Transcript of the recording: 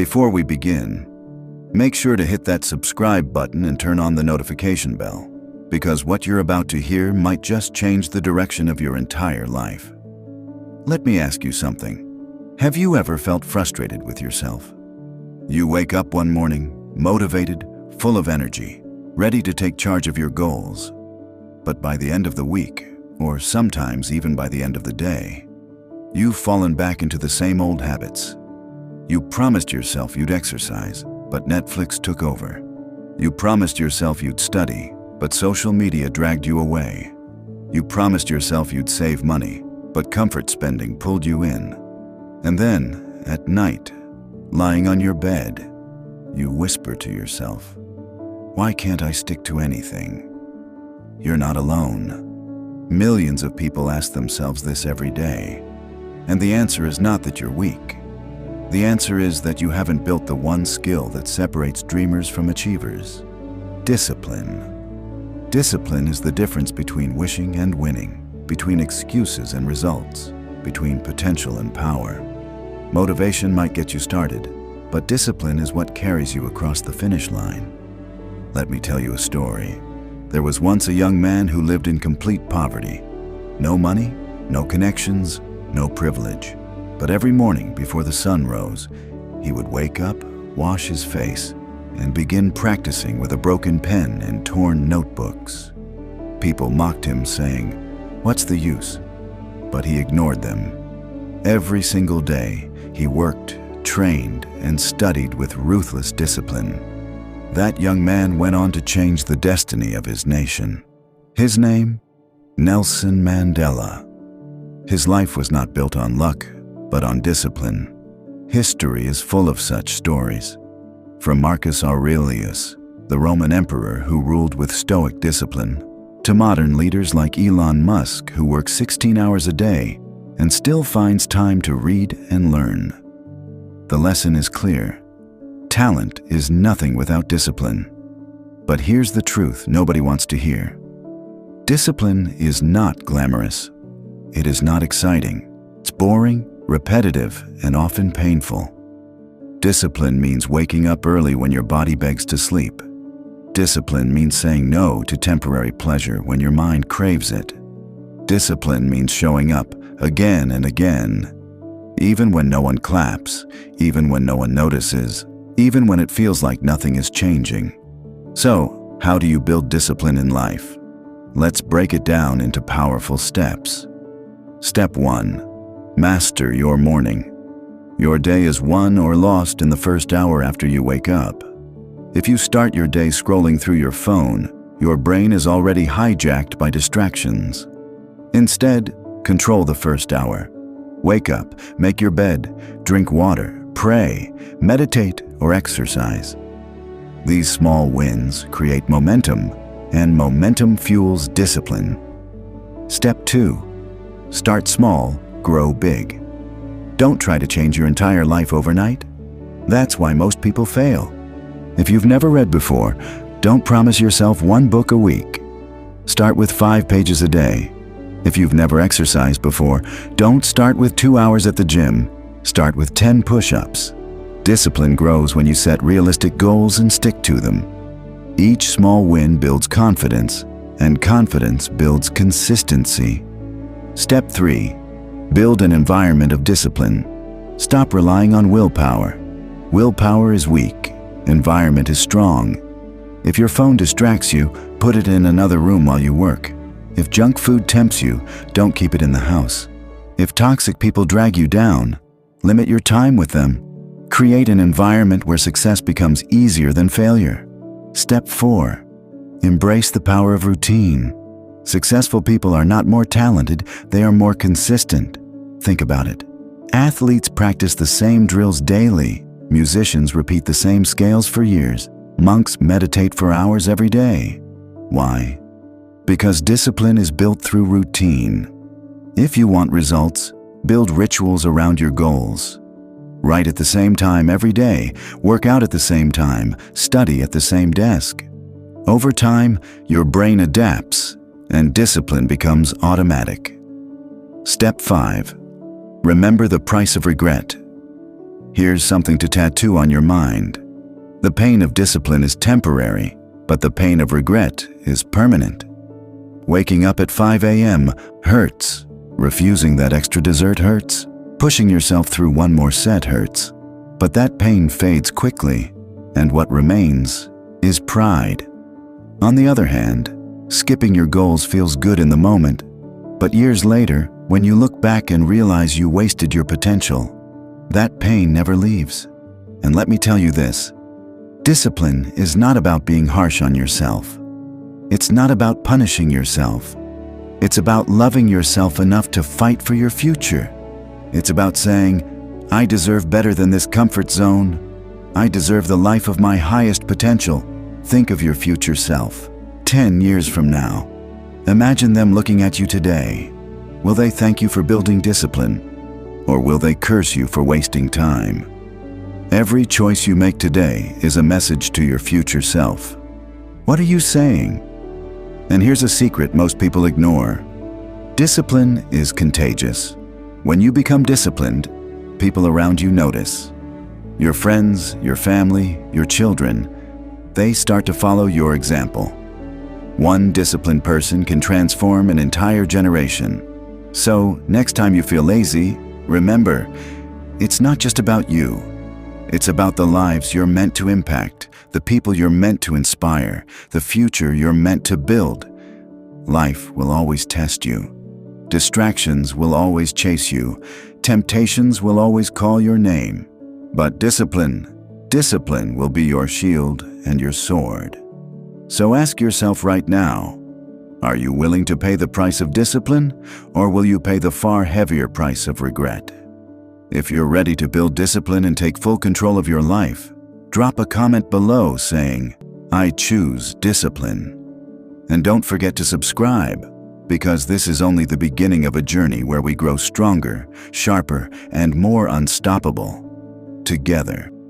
Before we begin, make sure to hit that subscribe button and turn on the notification bell, because what you're about to hear might just change the direction of your entire life. Let me ask you something. Have you ever felt frustrated with yourself? You wake up one morning, motivated, full of energy, ready to take charge of your goals. But by the end of the week, or sometimes even by the end of the day, you've fallen back into the same old habits. You promised yourself you'd exercise, but Netflix took over. You promised yourself you'd study, but social media dragged you away. You promised yourself you'd save money, but comfort spending pulled you in. And then, at night, lying on your bed, you whisper to yourself, "Why can't I stick to anything?" You're not alone. Millions of people ask themselves this every day. And the answer is not that you're weak. The answer is that you haven't built the one skill that separates dreamers from achievers: discipline. Discipline is the difference between wishing and winning, between excuses and results, between potential and power. Motivation might get you started, but discipline is what carries you across the finish line. Let me tell you a story. There was once a young man who lived in complete poverty. No money, no connections, no privilege. But every morning before the sun rose, he would wake up, wash his face, and begin practicing with a broken pen and torn notebooks. People mocked him, saying, "What's the use?" But he ignored them. Every single day, he worked, trained, and studied with ruthless discipline. That young man went on to change the destiny of his nation. His name? Nelson Mandela. His life was not built on luck, but on discipline. History is full of such stories. From Marcus Aurelius, the Roman emperor who ruled with Stoic discipline, to modern leaders like Elon Musk, who works 16 hours a day and still finds time to read and learn. The lesson is clear. Talent is nothing without discipline. But here's the truth nobody wants to hear. Discipline is not glamorous. It is not exciting. It's boring, repetitive, and often painful. Discipline means waking up early when your body begs to sleep. Discipline means saying no to temporary pleasure when your mind craves it. Discipline means showing up again and again, even when no one claps, even when no one notices, even when it feels like nothing is changing. So, how do you build discipline in life? Let's break it down into powerful steps. Step 1. Master your morning. Your day is won or lost in the first hour after you wake up. If you start your day scrolling through your phone, your brain is already hijacked by distractions. Instead, control the first hour. Wake up, make your bed, drink water, pray, meditate, or exercise. These small wins create momentum, and momentum fuels discipline. Step 2. Start small, grow big. Don't try to change your entire life overnight. That's why most people fail. If you've never read before, don't promise yourself one book a week. Start with 5 pages a day. If you've never exercised before, don't start with 2 hours at the gym. Start with 10 push-ups. Discipline grows when you set realistic goals and stick to them. Each small win builds confidence, and confidence builds consistency. Step 3. Build an environment of discipline. Stop relying on willpower. Willpower is weak. Environment is strong. If your phone distracts you, put it in another room while you work. If junk food tempts you, don't keep it in the house. If toxic people drag you down, limit your time with them. Create an environment where success becomes easier than failure. Step 4. Embrace the power of routine. Successful people are not more talented, they are more consistent. Think about it. Athletes practice the same drills daily. Musicians repeat the same scales for years. Monks meditate for hours every day. Why? Because discipline is built through routine. If you want results, build rituals around your goals. Write at the same time every day, work out at the same time, study at the same desk. Over time, your brain adapts, and discipline becomes automatic. Step 5. Remember the price of regret. Here's something to tattoo on your mind. The pain of discipline is temporary, but the pain of regret is permanent. Waking up at 5 a.m. hurts. Refusing that extra dessert hurts. Pushing yourself through one more set hurts. But that pain fades quickly, and what remains is pride. On the other hand, skipping your goals feels good in the moment, but years later, when you look back and realize you wasted your potential, that pain never leaves. And let me tell you this, discipline is not about being harsh on yourself. It's not about punishing yourself. It's about loving yourself enough to fight for your future. It's about saying, I deserve better than this comfort zone. I deserve the life of my highest potential. Think of your future self, 10 years from now. Imagine them looking at you today. Will they thank you for building discipline? Or will they curse you for wasting time? Every choice you make today is a message to your future self. What are you saying? And here's a secret most people ignore. Discipline is contagious. When you become disciplined, people around you notice. Your friends, your family, your children, they start to follow your example. One disciplined person can transform an entire generation. So, next time you feel lazy, remember, it's not just about you. It's about the lives you're meant to impact, the people you're meant to inspire, the future you're meant to build. Life will always test you. Distractions will always chase you. Temptations will always call your name. But discipline will be your shield and your sword. So ask yourself right now, are you willing to pay the price of discipline, or will you pay the far heavier price of regret? If you're ready to build discipline and take full control of your life, drop a comment below saying, I choose discipline. And don't forget to subscribe, because this is only the beginning of a journey where we grow stronger, sharper, and more unstoppable together.